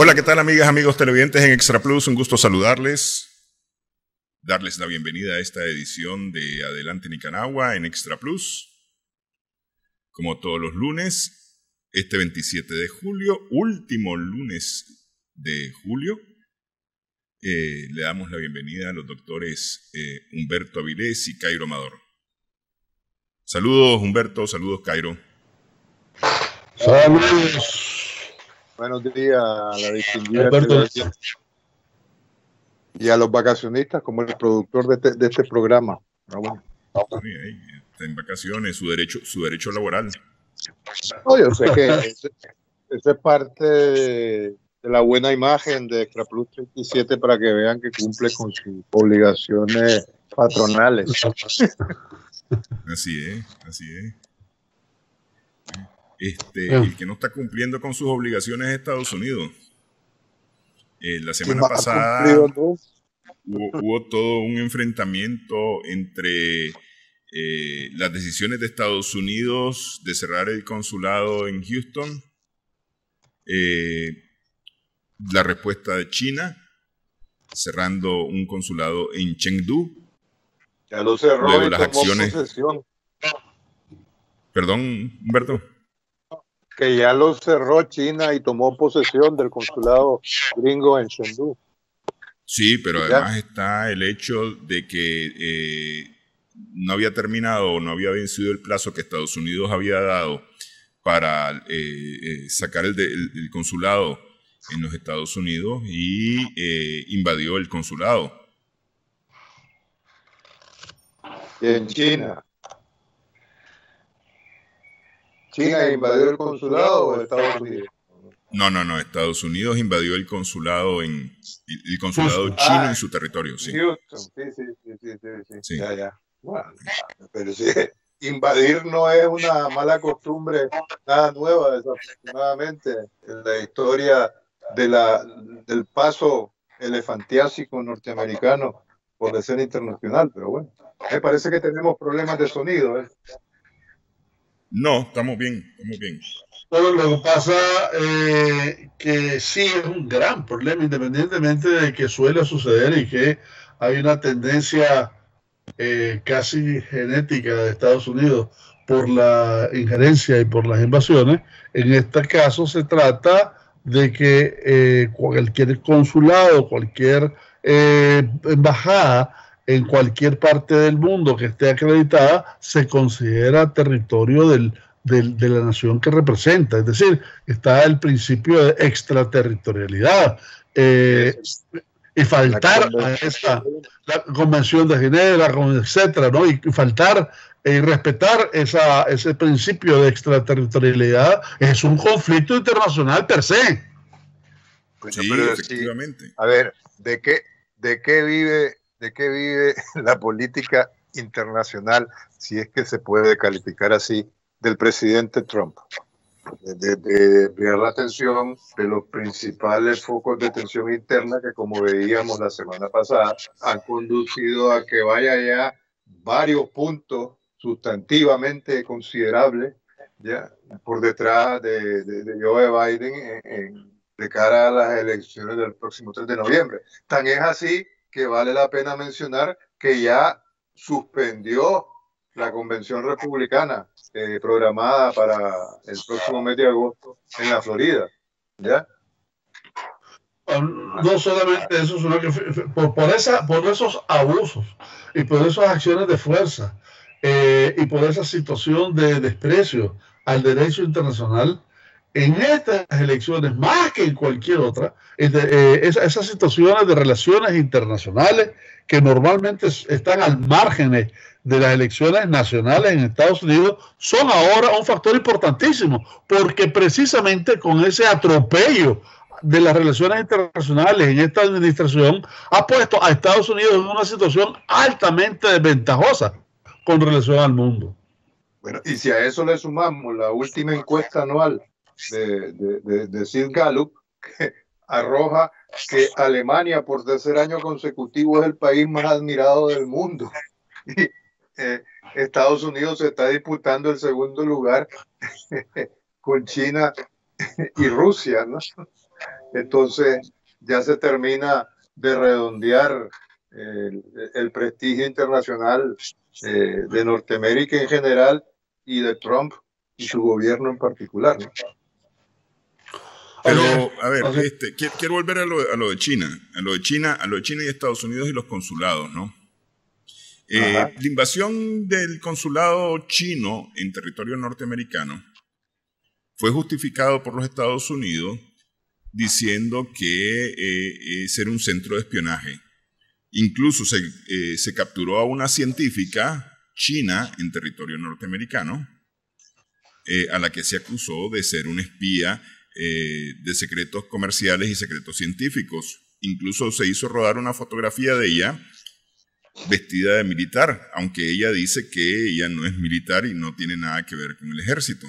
Hola, ¿qué tal amigas, amigos televidentes en Extra Plus? Un gusto saludarles, darles la bienvenida a esta edición de Adelante Nicaragua en Extra Plus. Como todos los lunes, este 27 de julio, último lunes de julio, le damos la bienvenida a los doctores Humberto Avilés y Cairo Amador. Saludos Humberto, saludos Cairo. Saludos. Buenos días a la distinguida televisión y a los vacacionistas como el productor de este programa. Bueno. Está en vacaciones, su derecho laboral. No, yo sé que esa es parte de la buena imagen de Extra Plus 37 para que vean que cumple con sus obligaciones patronales. Así es. El que no está cumpliendo con sus obligaciones es Estados Unidos. La semana pasada hubo todo un enfrentamiento entre las decisiones de Estados Unidos de cerrar el consulado en Houston, la respuesta de China cerrando un consulado en Chengdu. Ya lo cerró. Luego y las tomó acciones. Posesión. Perdón, Humberto. Que ya lo cerró China y tomó posesión del consulado gringo en Chengdu. Sí, pero además está el hecho de que no había terminado o no había vencido el plazo que Estados Unidos había dado para sacar el consulado en los Estados Unidos y invadió el consulado. En China. ¿China invadió el consulado o Estados Unidos? No, Estados Unidos invadió el consulado chino en su territorio, sí. Houston, sí. Ya. Bueno, pero sí, invadir no es una mala costumbre, nada nueva, desafortunadamente, en la historia del paso elefantiásico norteamericano por la escena internacional, pero bueno, me parece que tenemos problemas de sonido, ¿eh? No, estamos bien. Pero lo que pasa que sí es un gran problema, independientemente de que suele suceder y que hay una tendencia casi genética de Estados Unidos por la injerencia y por las invasiones. En este caso se trata de que cualquier consulado, cualquier embajada en cualquier parte del mundo que esté acreditada se considera territorio de la nación que representa. Es decir, está el principio de extraterritorialidad. Y faltar a esa la Convención de Ginebra, etcétera, ¿no? Y faltar y respetar ese principio de extraterritorialidad es un conflicto internacional per se. Sí, pero efectivamente. Sí, a ver, ¿de qué vive la política internacional, si es que se puede calificar así, del presidente Trump? De desviar la atención de los principales focos de tensión interna que, como veíamos la semana pasada, han conducido a que vaya ya varios puntos sustantivamente considerables ya por detrás de Joe Biden de cara a las elecciones del próximo 3 de noviembre. Tan es así que vale la pena mencionar que ya suspendió la convención republicana programada para el próximo mes de agosto en la Florida, ¿ya? No solamente eso, sino que por esos abusos y por esas acciones de fuerza y por esa situación de desprecio al derecho internacional, en estas elecciones, más que en cualquier otra, esas situaciones de relaciones internacionales que normalmente están al margen de las elecciones nacionales en Estados Unidos, son ahora un factor importantísimo, porque precisamente con ese atropello de las relaciones internacionales en esta administración ha puesto a Estados Unidos en una situación altamente desventajosa con relación al mundo. Bueno, y si a eso le sumamos la última encuesta anual de Sid Gallup, que arroja que Alemania por tercer año consecutivo es el país más admirado del mundo. Y Estados Unidos se está disputando el segundo lugar con China y Rusia, ¿no? Entonces ya se termina de redondear el prestigio internacional de Norteamérica en general y de Trump y su gobierno en particular, ¿no? Pero, a ver, quiero volver a lo de China, a lo de China y Estados Unidos y los consulados, ¿no? La invasión del consulado chino en territorio norteamericano fue justificado por los Estados Unidos diciendo que ese era un centro de espionaje. Incluso se capturó a una científica china en territorio norteamericano, a la que se acusó de ser una espía de secretos comerciales y secretos científicos. Incluso se hizo rodar una fotografía de ella vestida de militar, aunque ella dice que ella no es militar y no tiene nada que ver con el ejército.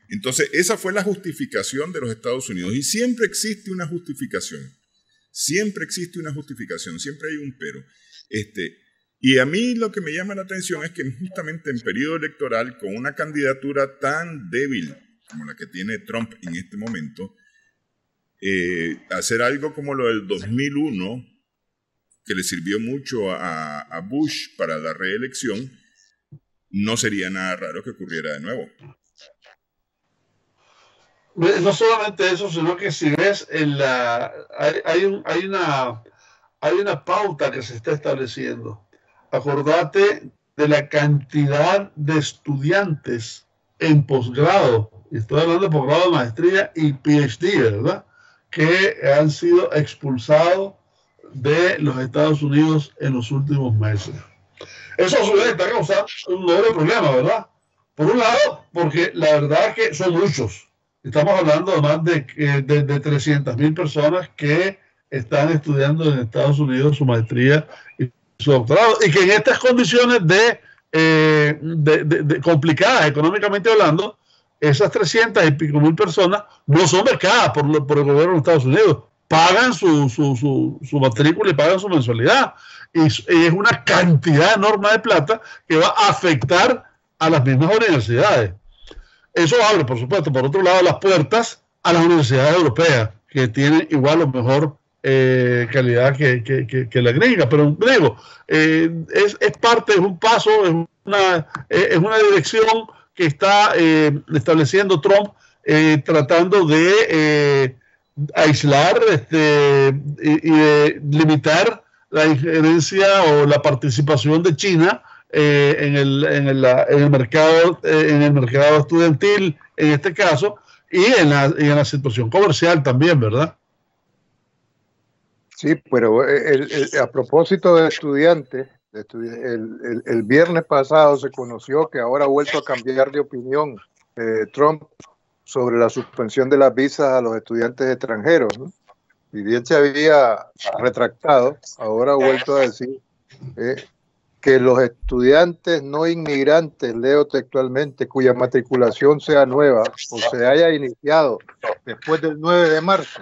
Entonces, esa fue la justificación de los Estados Unidos. Y siempre existe una justificación. Siempre existe una justificación. Siempre hay un pero. Y a mí lo que me llama la atención es que justamente en periodo electoral, con una candidatura tan débil como la que tiene Trump en este momento, hacer algo como lo del 2001, que le sirvió mucho a Bush para la reelección, no sería nada raro que ocurriera de nuevo. No solamente eso, sino que si ves hay una pauta que se está estableciendo. Acordate de la cantidad de estudiantes en posgrado, y estoy hablando de posgrado de maestría y PhD, ¿verdad?, que han sido expulsados de los Estados Unidos en los últimos meses. Eso a su vez está causando un doble problema, ¿verdad? Por un lado, porque la verdad es que son muchos. Estamos hablando de más de 300.000 personas que están estudiando en Estados Unidos su maestría y su doctorado, y que en estas condiciones complicadas económicamente hablando, esas 300 y pico mil personas no son becadas por el gobierno de Estados Unidos. Pagan su matrícula y pagan su mensualidad. Y es una cantidad enorme de plata que va a afectar a las mismas universidades. Eso abre, por supuesto, por otro lado, las puertas a las universidades europeas, que tienen igual o mejor calidad que la gringa. Pero digo, es parte, es un paso, es una dirección que está estableciendo Trump, tratando de aislar y de limitar la injerencia o la participación de China en el mercado estudiantil en este caso, y en la situación comercial también, ¿verdad? Sí, pero a propósito de estudiantes, el viernes pasado se conoció que ahora ha vuelto a cambiar de opinión Trump sobre la suspensión de las visas a los estudiantes extranjeros, ¿no? Y bien se había retractado, ahora ha vuelto a decir que los estudiantes no inmigrantes, leo textualmente, cuya matriculación sea nueva o se haya iniciado después del 9 de marzo,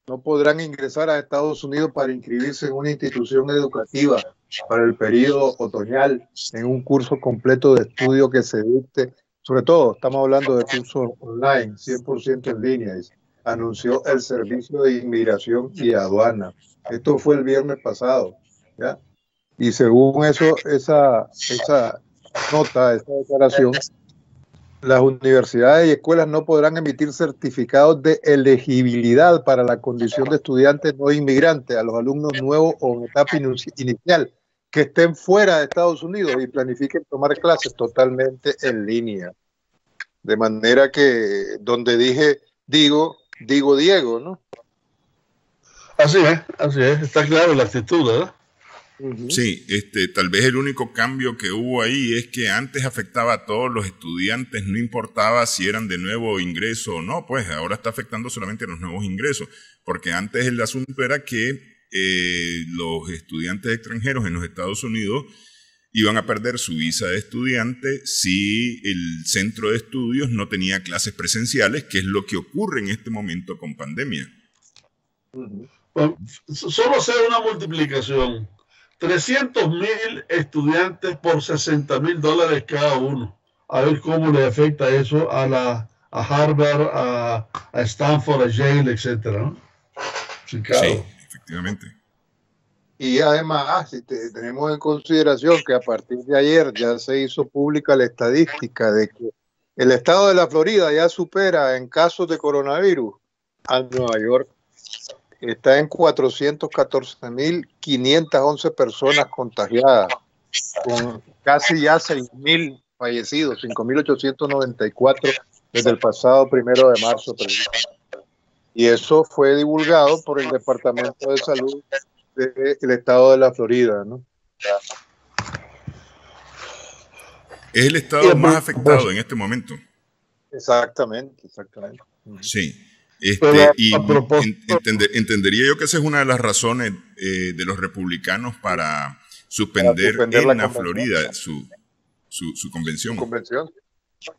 no podrán ingresar a Estados Unidos para inscribirse en una institución educativa para el periodo otoñal en un curso completo de estudio que se dicte. Sobre todo, estamos hablando de cursos online, 100% en línea, anunció el Servicio de Inmigración y Aduana. Esto fue el viernes pasado, ¿ya? Y según eso, esa nota, esa declaración, las universidades y escuelas no podrán emitir certificados de elegibilidad para la condición de estudiantes no inmigrantes a los alumnos nuevos o en etapa inicial que estén fuera de Estados Unidos y planifiquen tomar clases totalmente en línea. De manera que donde digo Diego, ¿no? Así es, está claro la actitud, ¿verdad? Sí, tal vez el único cambio que hubo ahí es que antes afectaba a todos los estudiantes, no importaba si eran de nuevo ingreso o no, pues ahora está afectando solamente a los nuevos ingresos, porque antes el asunto era que los estudiantes extranjeros en los Estados Unidos iban a perder su visa de estudiante si el centro de estudios no tenía clases presenciales, que es lo que ocurre en este momento con pandemia. Bueno, solo hacer una multiplicación. 300,000 estudiantes por $60,000 cada uno. A ver cómo le afecta eso a Harvard, a Stanford, a Yale, etcétera, ¿no? Chicago. Sí, efectivamente. Y además, si tenemos en consideración que a partir de ayer ya se hizo pública la estadística de que el estado de la Florida ya supera en casos de coronavirus a Nueva York. Está en 414.511 personas contagiadas, con casi ya 6.000 fallecidos, 5.894 desde el pasado 1 de marzo. Y eso fue divulgado por el Departamento de Salud del estado de la Florida, ¿no? Es el estado más afectado en este momento. Exactamente. Sí. Entendería yo que esa es una de las razones de los republicanos para suspender en la Florida su convención. Su convención,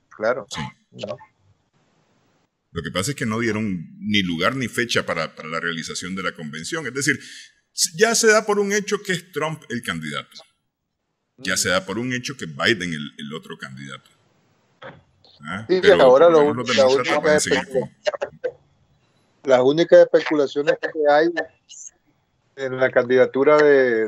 claro. Sí. No. Lo que pasa es que no dieron ni lugar ni fecha para la realización de la convención. Es decir, ya se da por un hecho que es Trump el candidato. Ya se da por un hecho que Biden el otro candidato. Sí, pero ahora las únicas especulaciones que hay en la candidatura de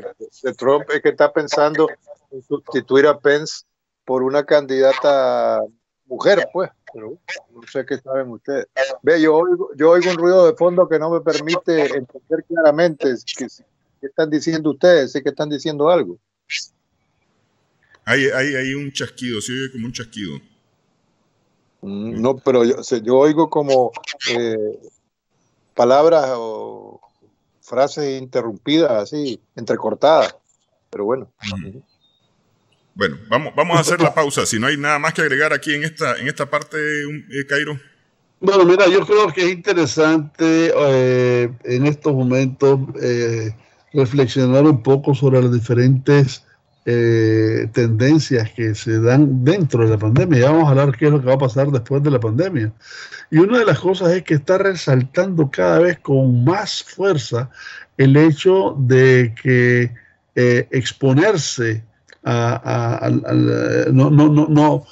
Trump es que está pensando en sustituir a Pence por una candidata mujer, pues. Pero no sé qué saben ustedes. Ve, yo oigo un ruido de fondo que no me permite entender claramente qué están diciendo ustedes. Sé que están diciendo algo. Hay un chasquido, se oye como un chasquido. No, pero yo oigo como palabras o frases interrumpidas, así, entrecortadas. Pero bueno. Bueno, vamos a hacer la pausa. Si no hay nada más que agregar aquí en esta parte, Cairo. Bueno, mira, yo creo que es interesante en estos momentos reflexionar un poco sobre las diferentes tendencias que se dan dentro de la pandemia. Ya vamos a hablar qué es lo que va a pasar después de la pandemia. Y una de las cosas es que está resaltando cada vez con más fuerza el hecho de que exponerse no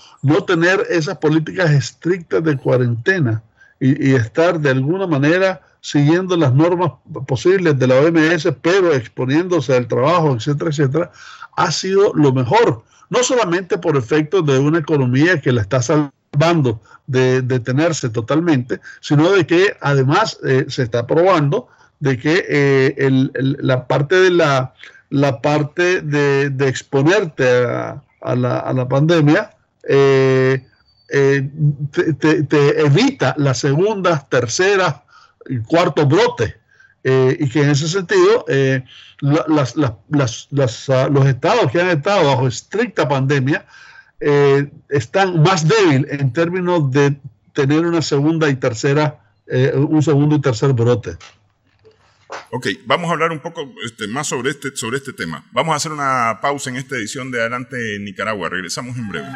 tener esas políticas estrictas de cuarentena y estar de alguna manera siguiendo las normas posibles de la OMS, pero exponiéndose al trabajo, etcétera, etcétera, ha sido lo mejor, no solamente por efectos de una economía que la está salvando de detenerse totalmente, sino de que además se está probando de que la parte de exponerte a la pandemia te evita las segundas, terceras y cuartos brotes. Y que en ese sentido los estados que han estado bajo estricta pandemia están más débiles en términos de tener una segunda y tercera, un segundo y tercer brote. Ok, vamos a hablar un poco más sobre este tema. Vamos a hacer una pausa en esta edición de Adelante Nicaragua. Regresamos en breve.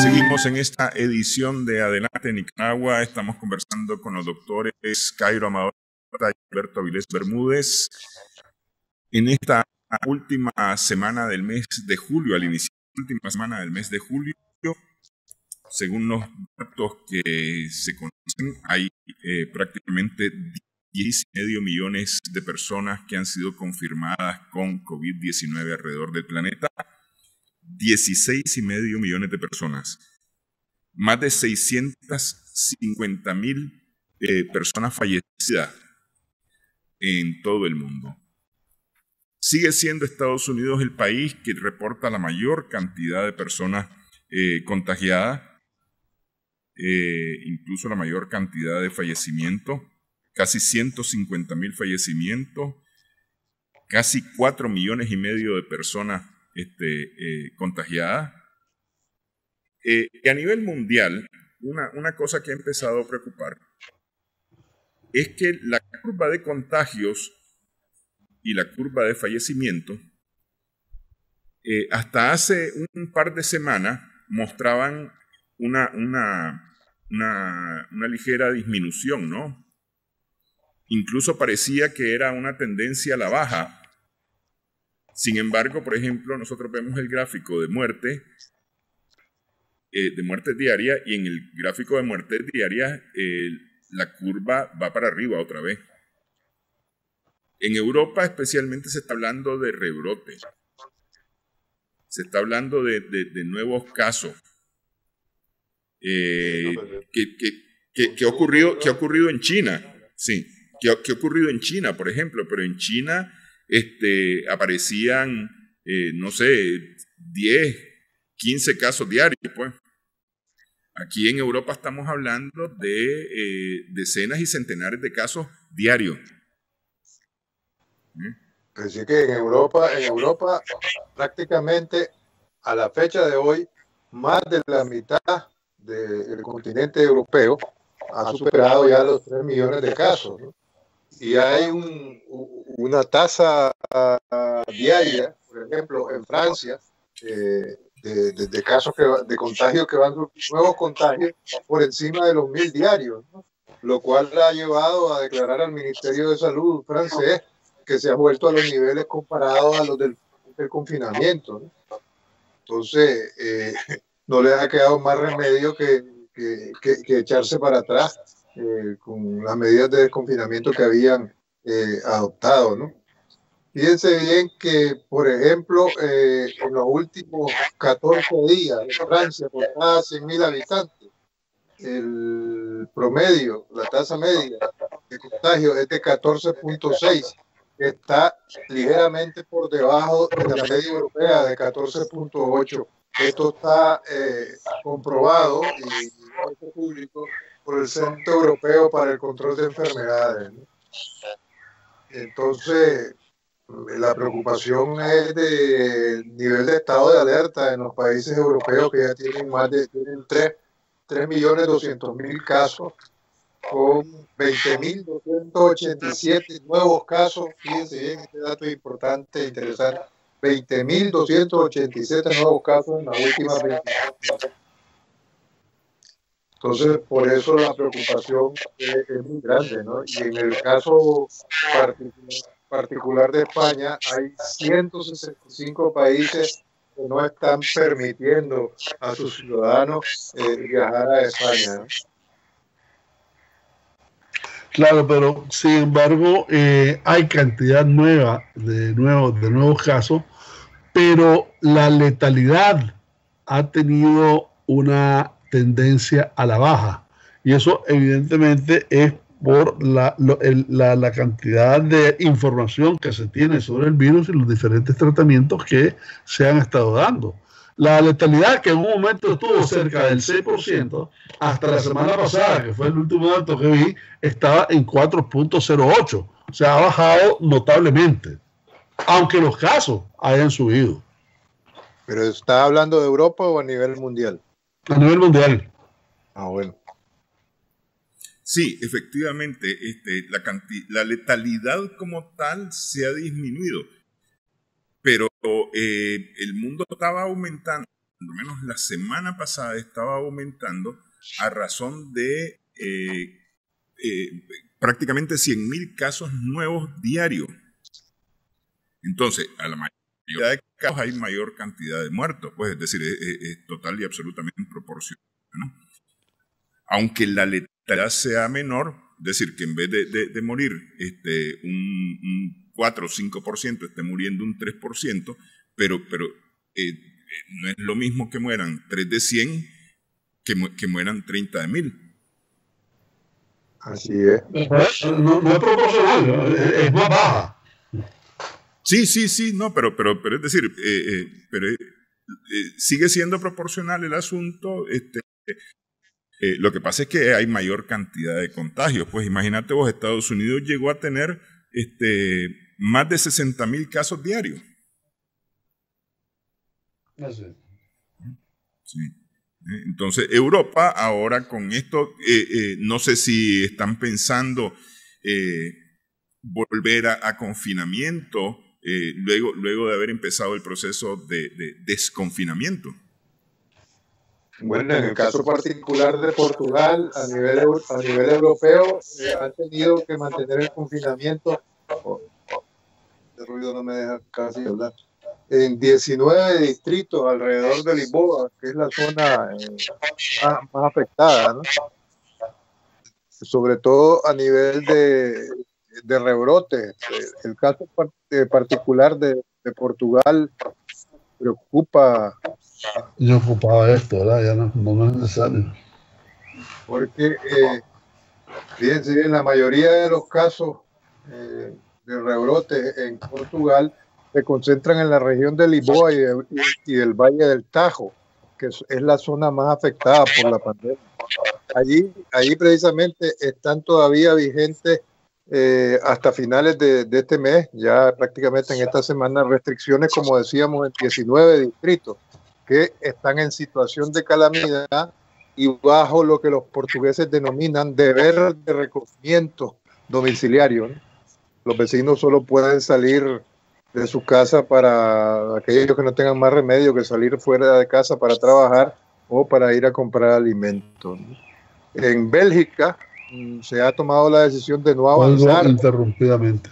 Seguimos en esta edición de Adelante Nicaragua. Estamos conversando con los doctores Cairo Amador y Alberto Avilés Bermúdez. En esta última semana del mes de julio, al iniciar la última semana del mes de julio, según los datos que se conocen, hay prácticamente 10,5 millones de personas que han sido confirmadas con COVID-19 alrededor del planeta. 16,5 millones de personas. más de 650.000 personas fallecidas en todo el mundo. Sigue siendo Estados Unidos el país que reporta la mayor cantidad de personas contagiadas, incluso la mayor cantidad de fallecimientos, casi 150.000 fallecimientos, casi 4,5 millones de personas contagiadas. Y a nivel mundial, una cosa que ha empezado a preocupar es que la curva de contagios y la curva de fallecimiento, hasta hace un par de semanas mostraban una ligera disminución, ¿no? Incluso parecía que era una tendencia a la baja. Sin embargo, por ejemplo, nosotros vemos el gráfico de muertes diarias, y en el gráfico de muertes diarias la curva va para arriba otra vez. En Europa especialmente se está hablando de rebrote. Se está hablando de nuevos casos. ¿Qué ha ocurrido en China? Sí, ¿qué ha ocurrido en China, por ejemplo? Pero en China aparecían, no sé, 10, 15 casos diarios, pues. Aquí en Europa estamos hablando de decenas y centenares de casos diarios. Así que en Europa prácticamente a la fecha de hoy, más de la mitad del continente europeo ha superado ya los 3 millones de casos, ¿no? Y hay una tasa diaria, por ejemplo, en Francia, de casos de contagios que van, nuevos contagios, por encima de los 1.000 diarios, ¿no? Lo cual ha llevado a declarar al Ministerio de Salud francés que se ha vuelto a los niveles comparados a los del confinamiento, ¿no? Entonces, no les ha quedado más remedio que echarse para atrás con las medidas de desconfinamiento que habían adoptado, ¿no? Fíjense bien que, por ejemplo, en los últimos 14 días en Francia, por cada 100.000 habitantes, el promedio, la tasa media de contagio es de 14.6, que está ligeramente por debajo de la media europea de 14.8. Esto está comprobado y público por el Centro Europeo para el Control de Enfermedades, ¿no? Entonces, la preocupación es del nivel de estado de alerta en los países europeos, que ya tienen tienen 3.200.000 casos, con 20.287 nuevos casos. Fíjense bien, este dato es importante e interesante. 20.287 nuevos casos en las últimas 24 horas. Entonces, por eso la preocupación es muy grande, ¿no? Y en el caso particular de España, hay 165 países que no están permitiendo a sus ciudadanos viajar a España, ¿no? Claro, pero sin embargo hay cantidad nueva de nuevos casos, pero la letalidad ha tenido una tendencia a la baja, y eso evidentemente es por la cantidad de información que se tiene sobre el virus y los diferentes tratamientos que se han estado dando. La letalidad, que en un momento estuvo cerca del 6%, hasta la semana pasada, que fue el último dato que vi, estaba en 4.08. O sea, ha bajado notablemente, aunque los casos hayan subido. ¿Pero está hablando de Europa o a nivel mundial? A nivel mundial. Ah, bueno. Sí, efectivamente, la letalidad como tal se ha disminuido, pero el mundo estaba aumentando, por lo menos la semana pasada estaba aumentando a razón de prácticamente 100.000 casos nuevos diarios. Entonces, a la mayoría de casos hay mayor cantidad de muertos, pues es decir, es total y absolutamente proporcional, ¿no? Aunque la letalidad sea menor, es decir, que en vez de morir un 4 o 5%, esté muriendo un 3%, pero no es lo mismo que mueran 3 de 100 que mueran 30.000. Así es. No es proporcional, ¿no? Es más baja. Sí, no, pero es decir, sigue siendo proporcional el asunto. Lo que pasa es que hay mayor cantidad de contagios. Pues imagínate vos, Estados Unidos llegó a tener más de 60.000 casos diarios. Sí. Entonces, Europa ahora con esto, no sé si están pensando volver a confinamiento luego de haber empezado el proceso de desconfinamiento. Bueno, en el caso particular de Portugal, a nivel europeo, han tenido que mantener el confinamiento. El ruido no me deja casi hablar. En 19 distritos alrededor de Lisboa, que es la zona más afectada, ¿no? Sobre todo a nivel de rebrotes. El caso particular de Portugal preocupa. Yo ocupaba esto, ¿verdad? Ya no es necesario. Porque, fíjense bien, la mayoría de los casos de rebrotes en Portugal se concentran en la región de Lisboa y del Valle del Tajo, que es la zona más afectada por la pandemia. Allí precisamente están todavía vigentes hasta finales de este mes, ya prácticamente en esta semana, restricciones, como decíamos, en 19 distritos que están en situación de calamidad y bajo lo que los portugueses denominan deber de recogimiento domiciliario, ¿no? Los vecinos solo pueden salir de su casa para aquellos que no tengan más remedio que salir fuera de casa para trabajar o para ir a comprar alimentos, ¿no? En Bélgica se ha tomado la decisión de no avanzar. Algo interrumpidamente.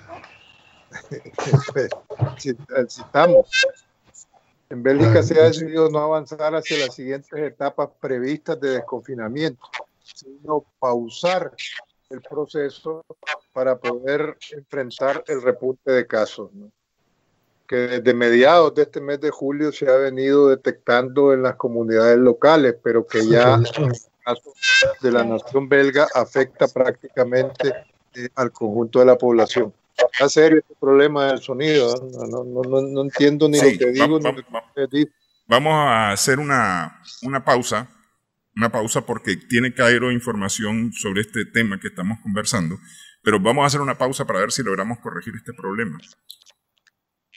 Citamos. En Bélgica se ha decidido no avanzar hacia las siguientes etapas previstas de desconfinamiento, sino pausar el proceso para poder enfrentar el repunte de casos, ¿no? Que desde mediados de este mes de julio se ha venido detectando en las comunidades locales, pero que ya en el caso de la nación belga afecta prácticamente al conjunto de la población. Está serio este problema del sonido, no entiendo ni lo que digo ni lo que digo. Vamos a hacer una pausa porque tiene Cairo información sobre este tema que estamos conversando, pero vamos a hacer una pausa para ver si logramos corregir este problema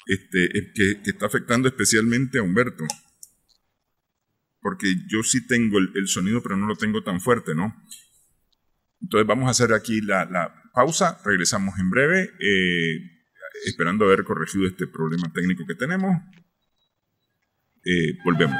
que está afectando especialmente a Humberto, porque yo sí tengo el sonido, pero no lo tengo tan fuerte, ¿no? Entonces vamos a hacer aquí la pausa, regresamos en breve, esperando haber corregido este problema técnico que tenemos. Volvemos.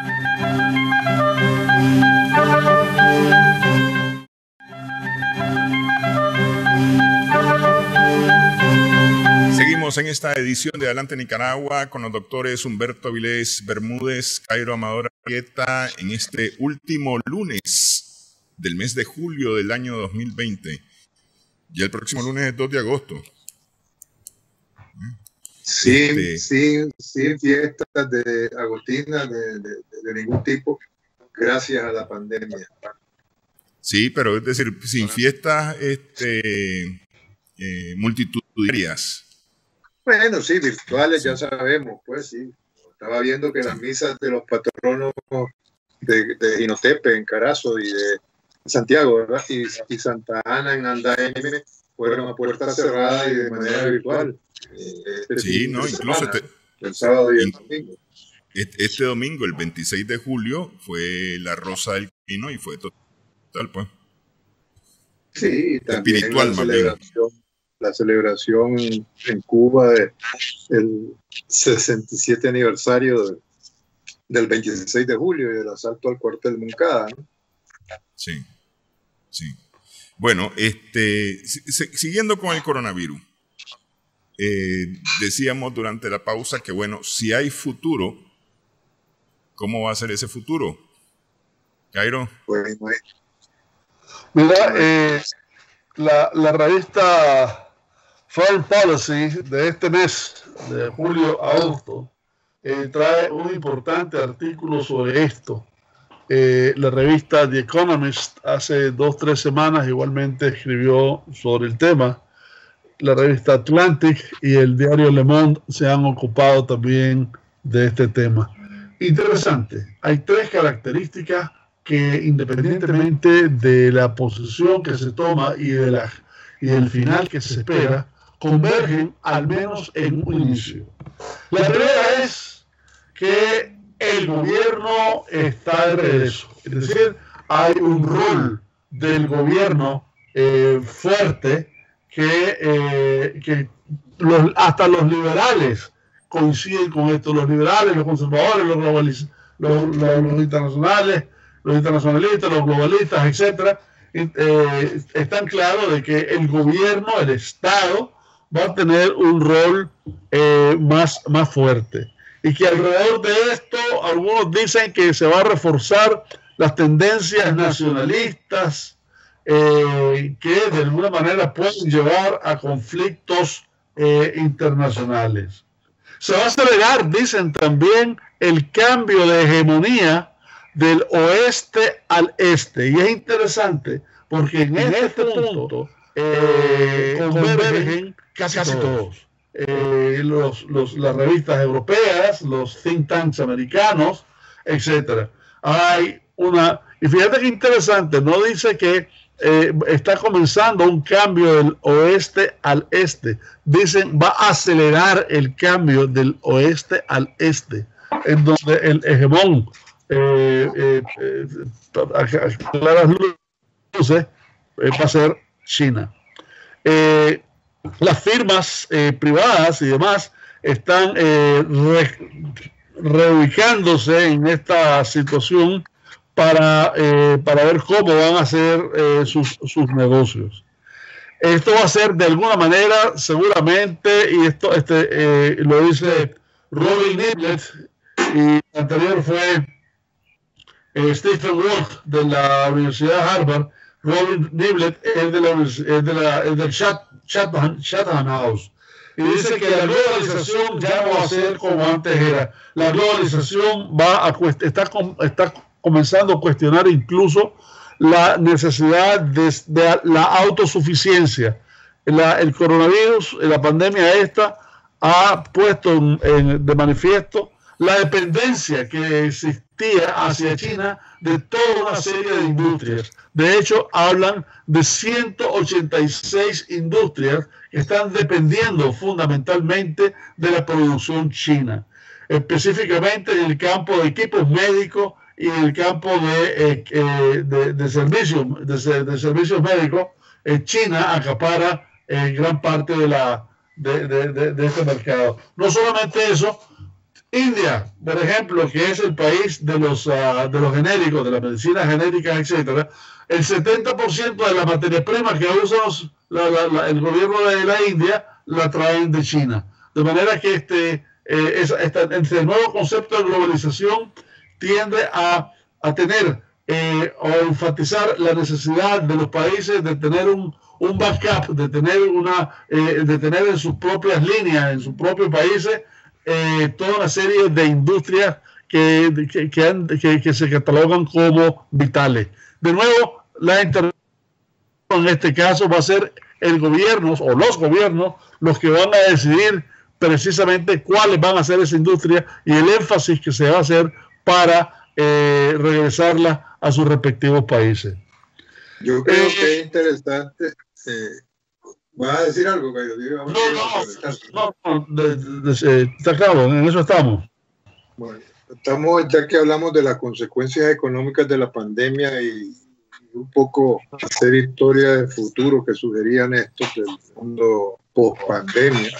Seguimos en esta edición de Adelante Nicaragua con los doctores Humberto Avilés Bermúdez, Cairo Amador Arrieta, en este último lunes del mes de julio del año 2020. Ya el próximo lunes es 2 de agosto. Sin fiestas de agostinas de ningún tipo, gracias a la pandemia. Sí, pero es decir, sin fiestas multitudinarias. Bueno, sí, virtuales, sí. Ya sabemos, pues sí. Estaba viendo que las misas de los patronos de Jinotepe, en Carazo y de Santiago, ¿verdad? Y Santa Ana en Andaime fueron a puerta cerrada y de manera virtual. Sí, no, incluso el sábado y el domingo. Este domingo, el 26 de julio, fue la Rosa del Camino y fue total, pues. Sí, también espiritual, la celebración en Cuba del 67 aniversario del 26 de julio y del asalto al cuartel Moncada, ¿no? Sí. Bueno, siguiendo con el coronavirus, decíamos durante la pausa que, bueno, si hay futuro, ¿cómo va a ser ese futuro? Cairo. Pues, mira, la revista Foreign Policy de este mes, de julio a agosto, trae un importante artículo sobre esto. La revista The Economist hace 2-3 semanas igualmente escribió sobre el tema. La revista Atlantic y el diario Le Monde se han ocupado también de este tema. Interesante. Hay 3 características que, independientemente de la posición que se toma y del final que se espera, convergen al menos en un inicio. La primera es que el gobierno está de regreso. Es decir, hay un rol del gobierno fuerte que hasta los liberales coinciden con esto. Los liberales, los conservadores, los internacionales, los internacionalistas, los globalistas, etcétera, están claros de que el gobierno, el Estado, va a tener un rol más fuerte. Y que alrededor de esto algunos dicen que se va a reforzar las tendencias nacionalistas que de alguna manera pueden llevar a conflictos internacionales. Se va a acelerar, dicen también, el cambio de hegemonía del oeste al este. Y es interesante porque en este punto convergen casi todos. Las revistas europeas, los think tanks americanos, etcétera. Y fíjate que interesante, no dice que está comenzando un cambio del oeste al este. Dicen va a acelerar el cambio del oeste al este, en donde el hegemón claras luces va a ser China. Las firmas privadas y demás están reubicándose en esta situación para ver cómo van a hacer sus negocios. Esto va a ser de alguna manera, seguramente, y esto lo dice Robin Niblett, y anterior fue Stephen Wolf de la Universidad de Harvard. Robin Niblett es del Chatham House. Y dice que la globalización ya no va a ser como antes era. La globalización está comenzando a cuestionar incluso la necesidad de la autosuficiencia. El coronavirus, la pandemia esta, ha puesto de manifiesto la dependencia que existía hacia China de toda una serie de industrias. De hecho, hablan de 186 industrias que están dependiendo fundamentalmente de la producción china, específicamente en el campo de equipos médicos y en el campo de servicios médicos. China acapara gran parte de este mercado. No solamente eso, India, por ejemplo, que es el país de los genéricos, de la medicina genética, etcétera, el 70% de la materia prima que usa el gobierno de la India la traen de China. De manera que este nuevo concepto de globalización tiende a tener o enfatizar la necesidad de los países de tener un backup, de tener en sus propias líneas, en sus propios países, toda una serie de industrias que se catalogan como vitales. De nuevo, la intervención en este caso va a ser el gobierno o los gobiernos los que van a decidir precisamente cuáles van a ser esa industria y el énfasis que se va a hacer para regresarla a sus respectivos países. Yo creo que es interesante. ¿Vas a decir algo, Cayo? No, está claro, en eso estamos. Bueno, ya que hablamos de las consecuencias económicas de la pandemia y un poco hacer historia de futuro que sugerían estos del mundo post-pandemia,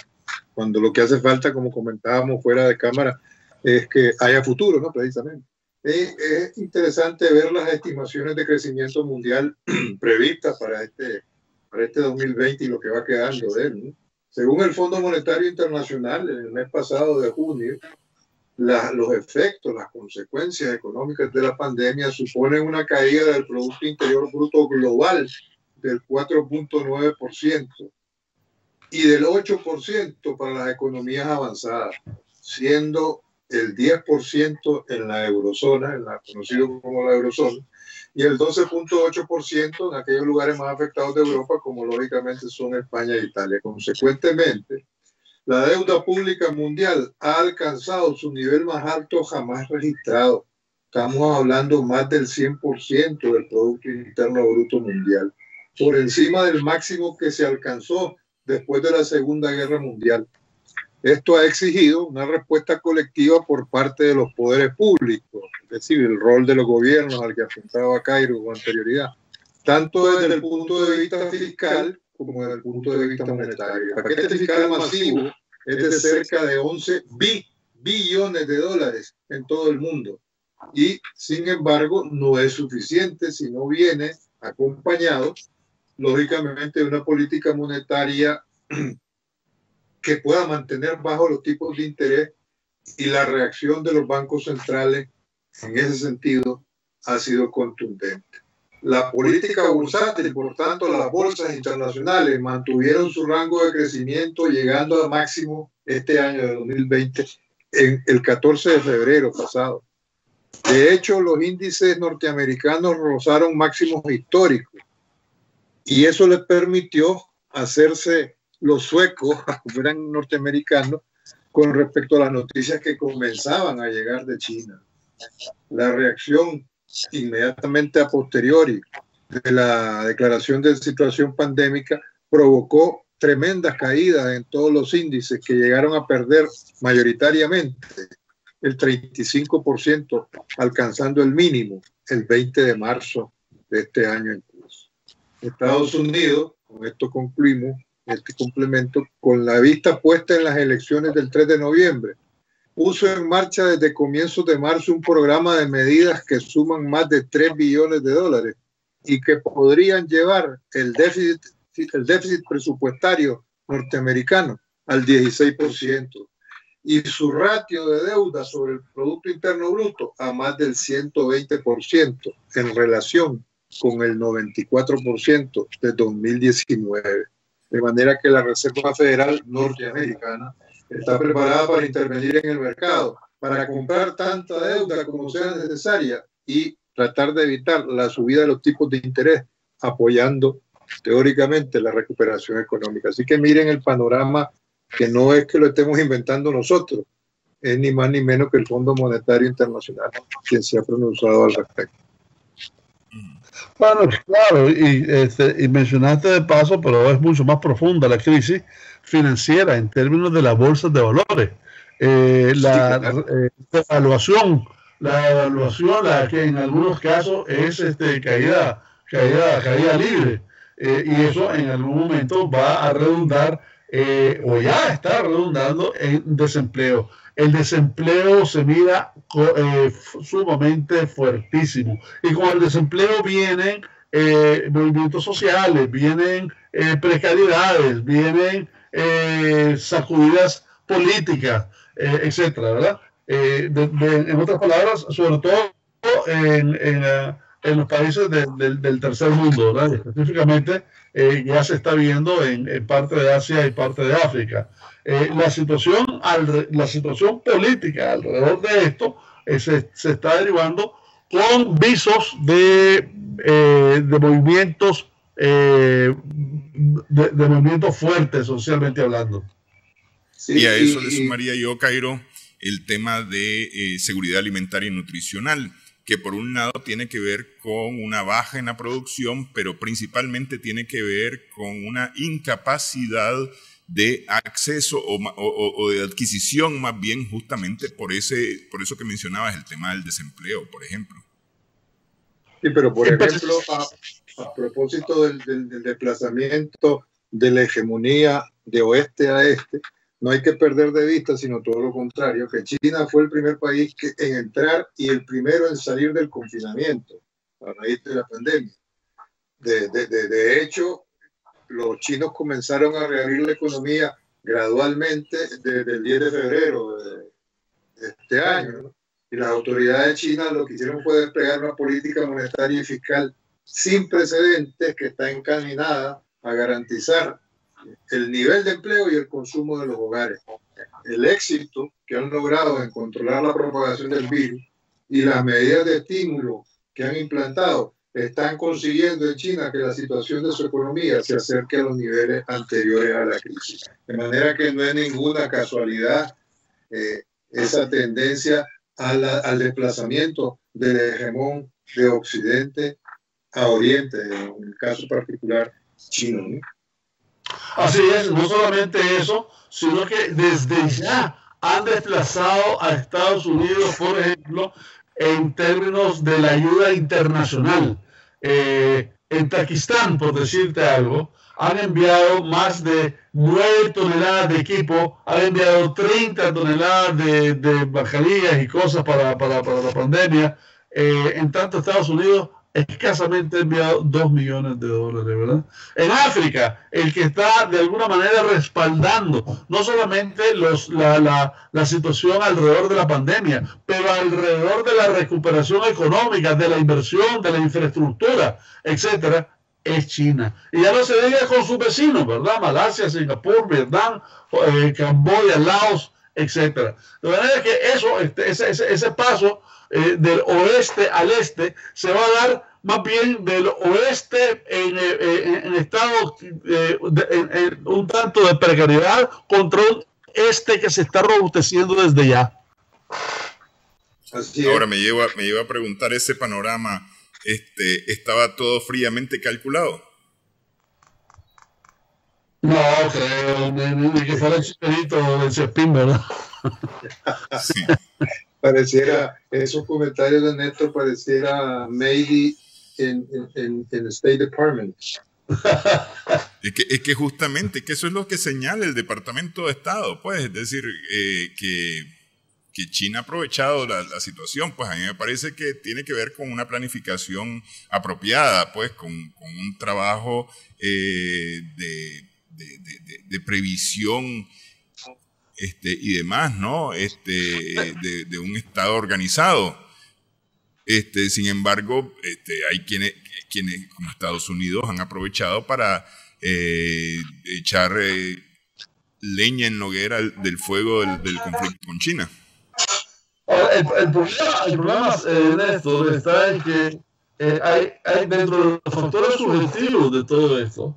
cuando lo que hace falta, como comentábamos fuera de cámara, es que haya futuro, ¿no? Precisamente. Es interesante ver las estimaciones de crecimiento mundial previstas para este 2020 y lo que va quedando de él, ¿no? Según el Fondo Monetario Internacional, en el mes pasado de junio, los efectos, las consecuencias económicas de la pandemia suponen una caída del Producto Interior Bruto global del 4.9% y del 8% para las economías avanzadas, siendo el 10% en la eurozona, en la conocido como la eurozona, y el 12.8% en aquellos lugares más afectados de Europa, como lógicamente son España e Italia. Consecuentemente, la deuda pública mundial ha alcanzado su nivel más alto jamás registrado. Estamos hablando más del 100% del Producto Interno Bruto Mundial, por encima del máximo que se alcanzó después de la Segunda Guerra Mundial. Esto ha exigido una respuesta colectiva por parte de los poderes públicos, es decir, el rol de los gobiernos al que apuntaba Cairo con anterioridad, tanto desde el punto de vista fiscal como desde el punto de vista monetario. El paquete fiscal masivo es de cerca de 11 billones de dólares en todo el mundo y, sin embargo, no es suficiente si no viene acompañado, lógicamente, de una política monetaria que pueda mantener bajo los tipos de interés, y la reacción de los bancos centrales en ese sentido ha sido contundente. La política bursátil, por tanto, las bolsas internacionales mantuvieron su rango de crecimiento llegando a máximo este año de 2020 en el 14 de febrero pasado. De hecho, los índices norteamericanos rozaron máximos históricos y eso les permitió hacerse los suecos, como eran norteamericanos, con respecto a las noticias que comenzaban a llegar de China. La reacción inmediatamente a posteriori de la declaración de situación pandémica provocó tremendas caídas en todos los índices que llegaron a perder mayoritariamente el 35%, alcanzando el mínimo el 20 de marzo de este año incluso. Estados Unidos, con esto concluimos este complemento, con la vista puesta en las elecciones del 3 de noviembre, puso en marcha desde comienzos de marzo un programa de medidas que suman más de 3 billones de dólares y que podrían llevar el déficit presupuestario norteamericano al 16% y su ratio de deuda sobre el Producto Interno Bruto a más del 120% en relación con el 94% de 2019. De manera que la Reserva Federal norteamericana está preparada para intervenir en el mercado, para comprar tanta deuda como sea necesaria y tratar de evitar la subida de los tipos de interés, apoyando teóricamente la recuperación económica. Así que miren el panorama, que no es que lo estemos inventando nosotros, es ni más ni menos que el Fondo Monetario Internacional quien se ha pronunciado al respecto. Bueno, claro, y mencionaste de paso, pero es mucho más profunda la crisis financiera en términos de las bolsas de valores. Evaluación, la que en algunos casos es caída libre, y eso en algún momento va a redundar o ya está redundando en desempleo. El desempleo se mira sumamente fuertísimo. Y con el desempleo vienen movimientos sociales, vienen precariedades, vienen sacudidas políticas, etcétera, ¿verdad? En otras palabras, sobre todo en los países del tercer mundo, ¿verdad? Específicamente ya se está viendo en parte de Asia y parte de África. La situación política alrededor de esto se está derivando con visos de movimientos de movimientos fuertes socialmente hablando. Sí, y a eso le sumaría yo, Cairo, el tema de seguridad alimentaria y nutricional, que por un lado tiene que ver con una baja en la producción, pero principalmente tiene que ver con una incapacidad de acceso o de adquisición, más bien, justamente por eso que mencionabas, el tema del desempleo, por ejemplo. Sí, pero por ejemplo, a propósito del desplazamiento de la hegemonía de oeste a este, no hay que perder de vista, sino todo lo contrario, que China fue el primer país en entrar y el primero en salir del confinamiento a raíz de la pandemia. De hecho, los chinos comenzaron a reabrir la economía gradualmente desde el 10 de febrero de este año, ¿no? Y las autoridades chinas lo que hicieron fue desplegar una política monetaria y fiscal sin precedentes que está encaminada a garantizar el nivel de empleo y el consumo de los hogares. El éxito que han logrado en controlar la propagación del virus y las medidas de estímulo que han implantado están consiguiendo en China que la situación de su economía se acerque a los niveles anteriores a la crisis. De manera que no es ninguna casualidad esa tendencia al desplazamiento del hegemón de Occidente a Oriente, en el caso particular chino, ¿no? Así es, no solamente eso, sino que desde ya han desplazado a Estados Unidos, por ejemplo, en términos de la ayuda internacional. En Pakistán, por decirte algo, han enviado más de 9 toneladas de equipo, han enviado 30 toneladas de mascarillas y cosas para la pandemia. En tanto, Estados Unidos escasamente ha enviado $2 millones, ¿verdad? En África, el que está de alguna manera respaldando no solamente la situación alrededor de la pandemia, pero alrededor de la recuperación económica, de la inversión, de la infraestructura, etcétera, es China. Y ya no se diga con sus vecinos, ¿verdad? Malasia, Singapur, Vietnam, Camboya, Laos, etcétera. De manera que eso, ese paso del oeste al este se va a dar más bien del oeste en estado un tanto de precariedad contra un este que se está robusteciendo desde ya. Ahora me lleva a preguntar, ese panorama estaba todo fríamente calculado. No, creo, ni que fuera el chiperito del Cepín, ¿verdad? Sí. Pareciera, esos comentarios de Néstor pareciera maybe en el State Department. Es que justamente que eso es lo que señala el Departamento de Estado, pues, es decir, que China ha aprovechado la situación, pues a mí me parece que tiene que ver con una planificación apropiada, pues con un trabajo de previsión y demás, ¿no? De un Estado organizado. Sin embargo, hay quienes como Estados Unidos han aprovechado para echar leña en la hoguera del fuego del conflicto con China. El problema Néstor, está en que hay dentro de los factores subjetivos de todo esto,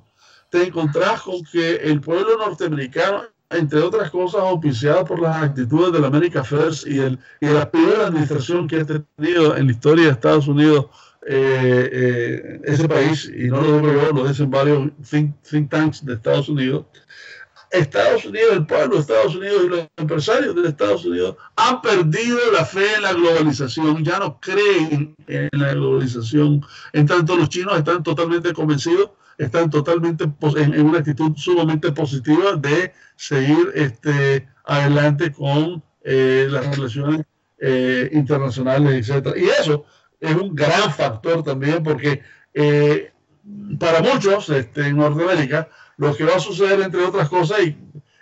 te encontrás con que el pueblo norteamericano, entre otras cosas, auspiciado por las actitudes del America First y la peor administración que ha tenido en la historia de Estados Unidos, ese país, y no lo digo yo, lo dicen varios think tanks de Estados Unidos. Estados Unidos, el pueblo de Estados Unidos y los empresarios de Estados Unidos han perdido la fe en la globalización, ya no creen en la globalización. En tanto, los chinos están totalmente convencidos, están totalmente en una actitud sumamente positiva de seguir adelante con las relaciones internacionales, etc. Y eso es un gran factor también porque para muchos en Norteamérica, lo que va a suceder, entre otras cosas,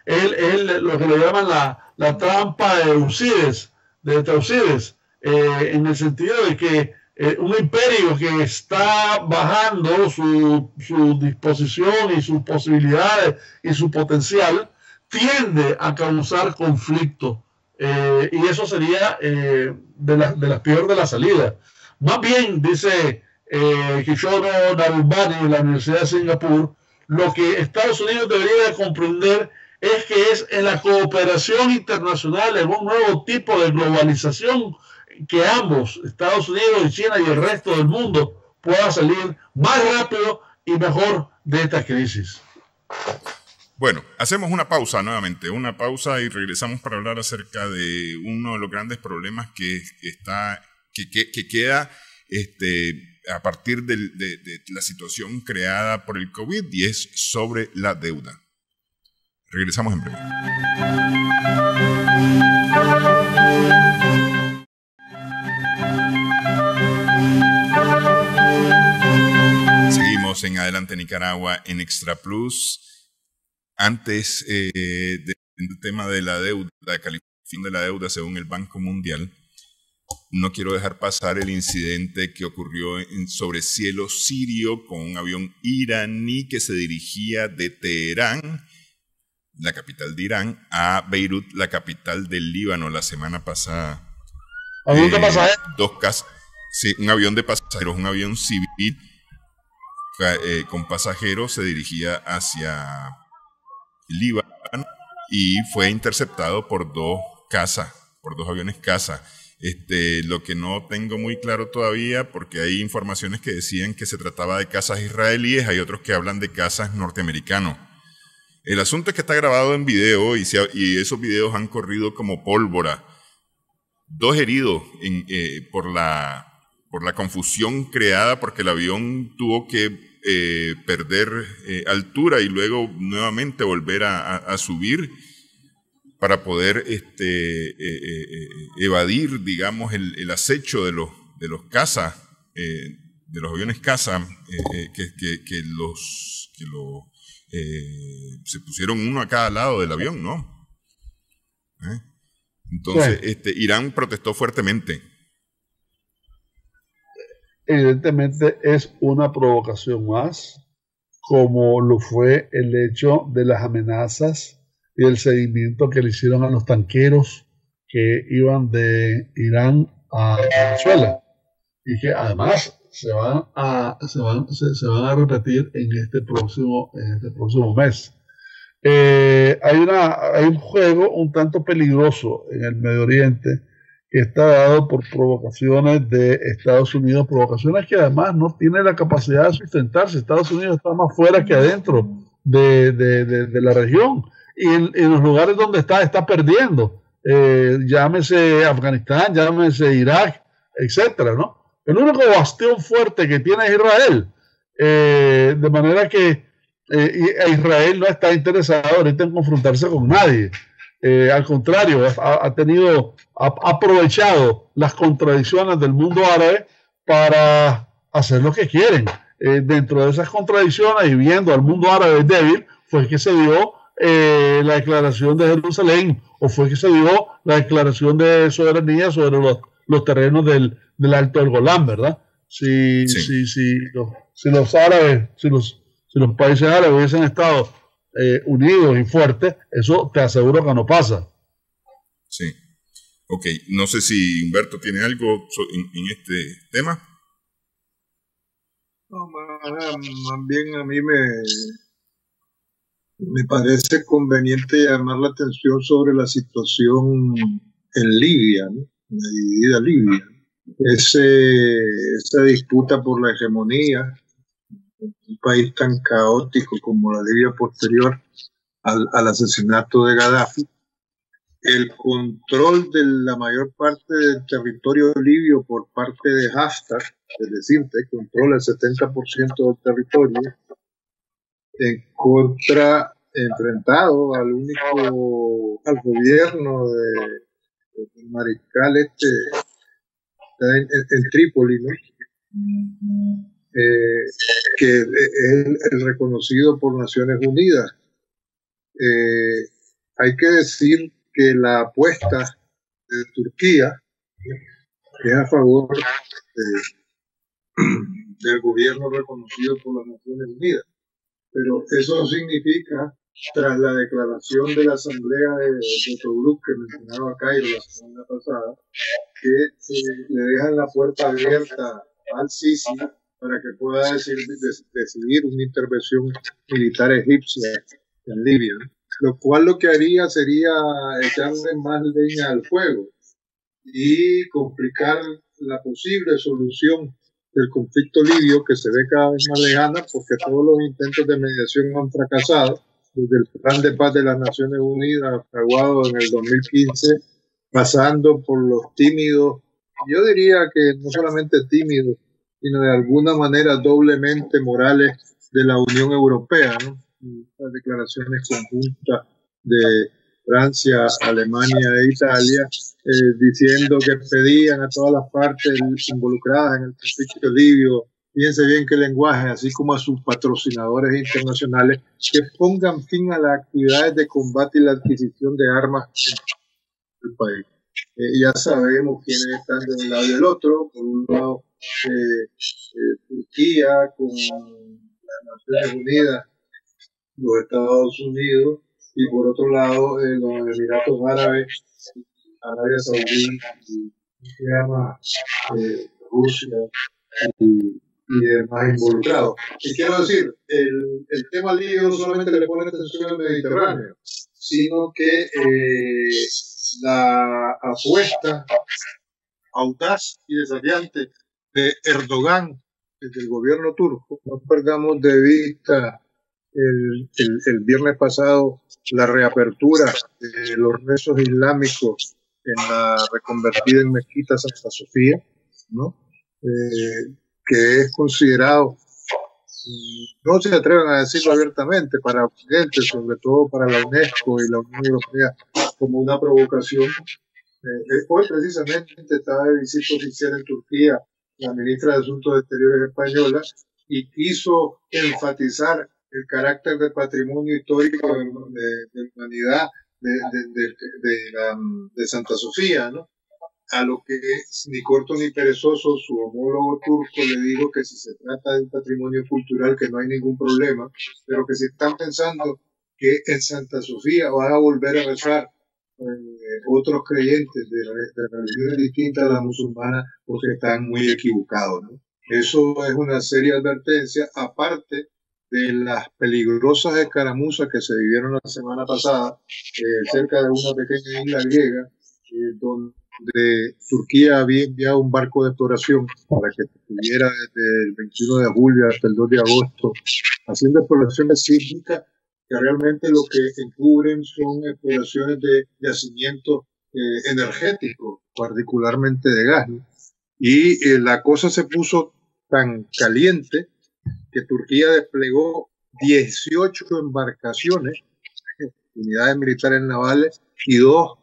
es lo que le llaman la trampa de Eucides, en el sentido de que un imperio que está bajando su disposición y sus posibilidades y su potencial, tiende a causar conflicto. Y eso sería de las peores de la salida. Más bien, dice Kishore Narulbani de la Universidad de Singapur, lo que Estados Unidos debería comprender es que es en la cooperación internacional, en un nuevo tipo de globalización, que ambos, Estados Unidos y China y el resto del mundo, puedan salir más rápido y mejor de esta crisis. Bueno, hacemos una pausa nuevamente, una pausa y regresamos para hablar acerca de uno de los grandes problemas que queda a partir de la situación creada por el COVID, y es sobre la deuda. Regresamos en breve. Seguimos en Adelante Nicaragua en Extra Plus. Antes del tema de la deuda, calificación de la deuda según el Banco Mundial, no quiero dejar pasar el incidente que ocurrió sobre cielo sirio con un avión iraní que se dirigía de Teherán, la capital de Irán, a Beirut, la capital del Líbano, la semana pasada. ¿Avión de pasajeros? Sí, un avión de pasajeros, un avión civil con pasajeros se dirigía hacia Líbano y fue interceptado por dos aviones caza. Lo que no tengo muy claro todavía, porque hay informaciones que decían que se trataba de cazas israelíes, hay otros que hablan de cazas norteamericanos. El asunto es que está grabado en video y esos videos han corrido como pólvora. 2 heridos por la confusión creada porque el avión tuvo que perder altura y luego nuevamente volver a subir para poder evadir, digamos, el acecho de los cazas, de los aviones caza, se pusieron uno a cada lado del avión, ¿no? Entonces, Irán protestó fuertemente. Evidentemente es una provocación más, como lo fue el hecho de las amenazas y el seguimiento que le hicieron a los tanqueros que iban de Irán a Venezuela y que además se van a repetir en este próximo mes. Hay un juego un tanto peligroso en el Medio Oriente que está dado por provocaciones de Estados Unidos, provocaciones que además no tienen la capacidad de sustentarse. Estados Unidos está más fuera que adentro de la región. Y en los lugares donde está perdiendo, llámese Afganistán, llámese Irak, etcétera, ¿no? El único bastión fuerte que tiene es Israel, de manera que Israel no está interesado ahorita en confrontarse con nadie. Al contrario, ha aprovechado las contradicciones del mundo árabe para hacer lo que quieren. Dentro de esas contradicciones y viendo al mundo árabe débil, fue que se dio la declaración de Jerusalén, o fue que se dio la declaración de soberanía sobre los terrenos del Alto del Golán, ¿verdad? Si los países árabes hubiesen estado unidos y fuertes, eso te aseguro que no pasa. Sí. Ok, no sé si Humberto tiene algo en este tema. No, más bien a mí me parece conveniente llamar la atención sobre la situación en Libia, ¿no? La dividida Libia. Esa disputa por la hegemonía, un país tan caótico como la Libia posterior al asesinato de Gaddafi, el control de la mayor parte del territorio libio por parte de Haftar, es decir, controla el 70% del territorio, enfrentado al gobierno del mariscal en Trípoli, ¿no? Que es el reconocido por Naciones Unidas. Hay que decir que la apuesta de Turquía es a favor del gobierno reconocido por las Naciones Unidas. Pero eso significa, tras la declaración de la Asamblea de Tobruk que mencionaba Cairo la semana pasada, que le dejan la puerta abierta al Sisi para que pueda decidir una intervención militar egipcia en Libia, lo cual lo que haría sería echarle más leña al fuego y complicar la posible solución del conflicto libio, que se ve cada vez más lejana porque todos los intentos de mediación han fracasado, desde el Plan de Paz de las Naciones Unidas fraguado en el 2015, pasando por los tímidos, yo diría que no solamente tímidos, sino de alguna manera doblemente morales de la Unión Europea, ¿no? Las declaraciones conjuntas de Francia, Alemania e Italia, diciendo que pedían a todas las partes involucradas en el conflicto libio, fíjense bien qué lenguaje, así como a sus patrocinadores internacionales, que pongan fin a las actividades de combate y la adquisición de armas en el país. ya sabemos quiénes están de un lado y del otro. Por un lado, Turquía con las Naciones Unidas, los Estados Unidos, y por otro lado, los Emiratos Árabes, Arabia Saudí, y se llama Rusia y demás involucrados. Y quiero decir, el tema libio no solamente le pone atención al Mediterráneo, sino que la apuesta audaz y desafiante de Erdogan, del gobierno turco, no perdamos de vista el viernes pasado la reapertura de los rezos islámicos en la reconvertida en mezquita Santa Sofía, ¿no? Que es considerado, no se atreven a decirlo abiertamente, para Occidente, sobre todo para la UNESCO y la Unión Europea, como una provocación. Hoy precisamente estaba de visita oficial en Turquía la ministra de Asuntos Exteriores española y quiso enfatizar el carácter de patrimonio histórico de humanidad de Santa Sofía, ¿no? A lo que ni corto ni perezoso su homólogo turco le dijo que si se trata de un patrimonio cultural que no hay ningún problema, pero que si están pensando que en Santa Sofía van a volver a rezar otros creyentes de religiones distintas a la musulmana, porque están muy equivocados, ¿no? Eso es una seria advertencia, aparte de las peligrosas escaramuzas que se vivieron la semana pasada cerca de una pequeña isla griega, donde Turquía había enviado un barco de exploración para que estuviera desde el 21 de julio hasta el 2 de agosto haciendo exploraciones sísmicas que realmente lo que encubren son exploraciones de yacimientos energéticos, particularmente de gas, ¿no? Y la cosa se puso tan caliente que Turquía desplegó 18 embarcaciones, unidades militares navales y 2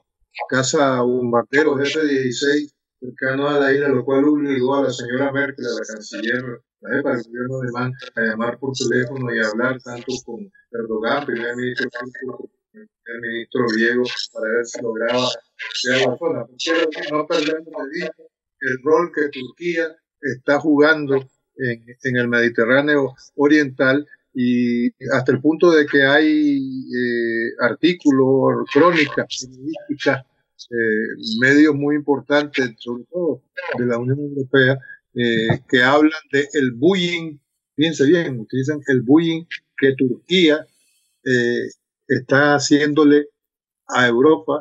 cazabombarderos F-16 cercanos a la isla, lo cual obligó a la señora Merkel, a la canciller del gobierno alemán, a llamar por teléfono y hablar tanto con Erdogan, primer ministro turco, primer ministro griego, para ver si lograba crear la zona. No perdemos de vista el rol que Turquía está jugando en el Mediterráneo oriental, y hasta el punto de que hay artículos, crónicas, periodísticas, medios muy importantes, sobre todo de la Unión Europea, que hablan de el bullying, fíjense bien, utilizan el bullying que Turquía está haciéndole a Europa,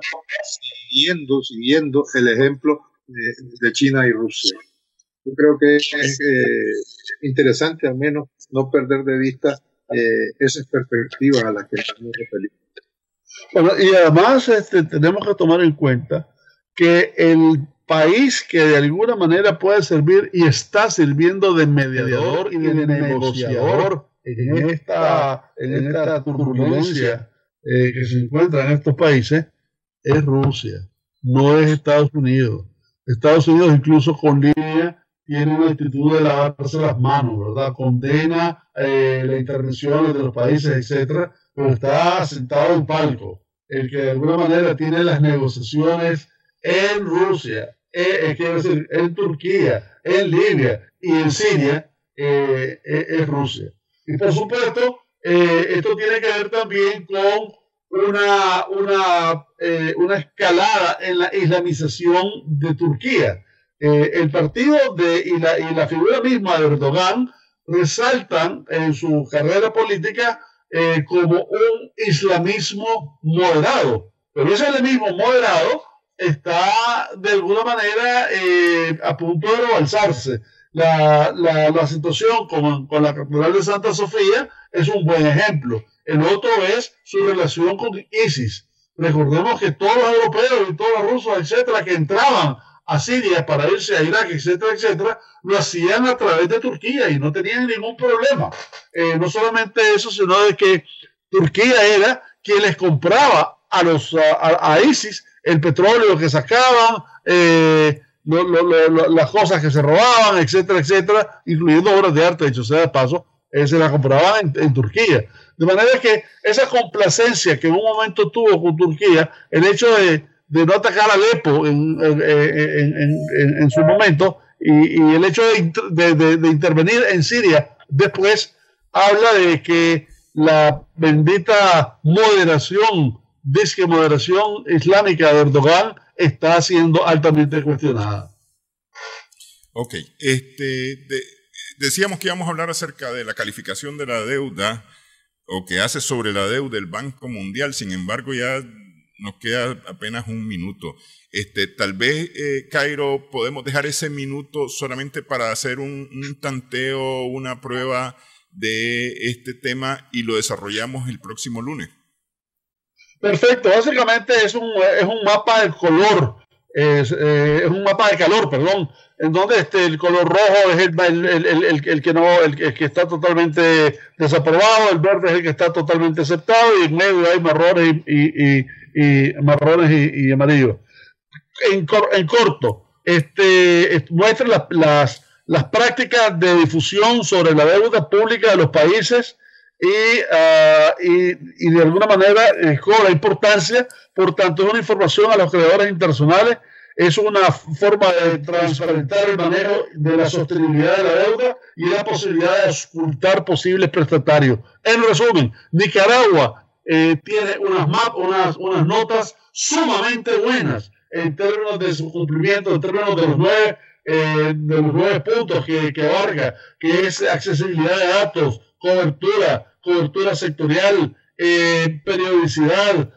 siguiendo el ejemplo de China y Rusia. Yo creo que es interesante al menos no perder de vista esas perspectivas a las que estamos referidos. Bueno, y además tenemos que tomar en cuenta que el país que de alguna manera puede servir y está sirviendo de mediador y de negociador en esta turbulencia que se encuentra en estos países es Rusia, no es Estados Unidos. Estados Unidos, incluso con Libia, tiene una actitud de lavarse las manos, ¿verdad? Condena las intervenciones de los países, etcétera, pero está sentado en palco. El que de alguna manera tiene las negociaciones en Rusia, quiero decir, en Turquía, en Libia y en Siria, es Rusia. Y por supuesto, esto tiene que ver también con una escalada en la islamización de Turquía. El partido y la figura misma de Erdogan resaltan en su carrera política como un islamismo moderado, pero ese islamismo moderado está de alguna manera a punto de rebalsarse. La situación con la Catedral de Santa Sofía es un buen ejemplo. El otro es su relación con ISIS. Recordemos que todos los europeos y todos los rusos, etcétera, que entraban a Siria para irse a Irak, etcétera, etcétera, lo hacían a través de Turquía y no tenían ningún problema. No solamente eso, sino de que Turquía era quien les compraba a ISIS el petróleo que sacaban, las cosas que se robaban, etcétera, etcétera, incluyendo obras de arte, dicho sea de paso, se las compraban en Turquía. De manera que esa complacencia que en un momento tuvo con Turquía, el hecho de no atacar a Alepo en su momento, y el hecho de intervenir en Siria después habla de que la bendita moderación islámica de Erdogan está siendo altamente cuestionada. Ok, decíamos que íbamos a hablar acerca de la calificación de la deuda o que hace sobre la deuda del Banco Mundial. Sin embargo, ya nos queda apenas un minuto. Tal vez, Cairo, podemos dejar ese minuto solamente para hacer un tanteo, una prueba de este tema y lo desarrollamos el próximo lunes. Perfecto, básicamente es un mapa del color, es un mapa de calor, perdón, en donde el color rojo es el que está totalmente desaprobado, el verde es el que está totalmente aceptado, y en medio hay marrones y amarillos. En corto, muestra las prácticas de difusión sobre la deuda pública de los países y de alguna manera cobra importancia. Por tanto, es una información a los creadores internacionales, es una forma de transparentar el manejo de la sostenibilidad de la deuda y la posibilidad de ocultar posibles prestatarios. En resumen, Nicaragua tiene unas notas sumamente buenas en términos de su cumplimiento, en términos de los 9 puntos que abarca, que es accesibilidad de datos, cobertura sectorial, periodicidad,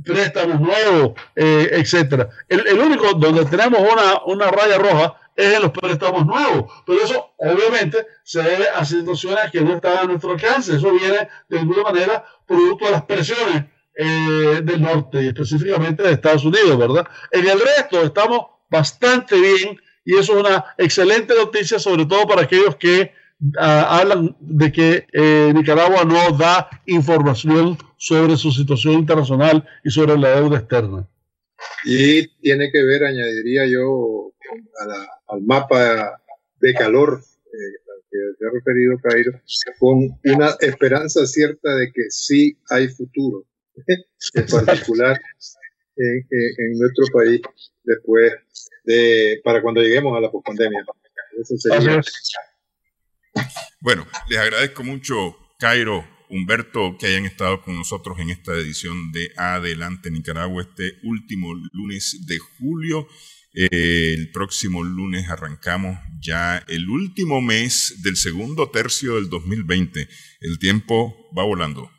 préstamos nuevos, etcétera. El único donde tenemos una raya roja es en los préstamos nuevos, pero eso obviamente se debe a situaciones que no están a nuestro alcance. Eso viene de alguna manera producto de las presiones del norte y específicamente de Estados Unidos, ¿verdad? En el resto estamos bastante bien y eso es una excelente noticia, sobre todo para aquellos que hablan de que Nicaragua no da información sobre su situación internacional y sobre la deuda externa. Y tiene que ver, añadiría yo, al mapa de calor al que se ha referido Cairo, con una esperanza cierta de que sí hay futuro, en particular en nuestro país después para cuando lleguemos a la pospandemia. Eso sería. Bueno, les agradezco mucho, Cairo, Humberto, que hayan estado con nosotros en esta edición de Adelante Nicaragua, este último lunes de julio. El próximo lunes arrancamos ya el último mes del segundo tercio del 2020. El tiempo va volando.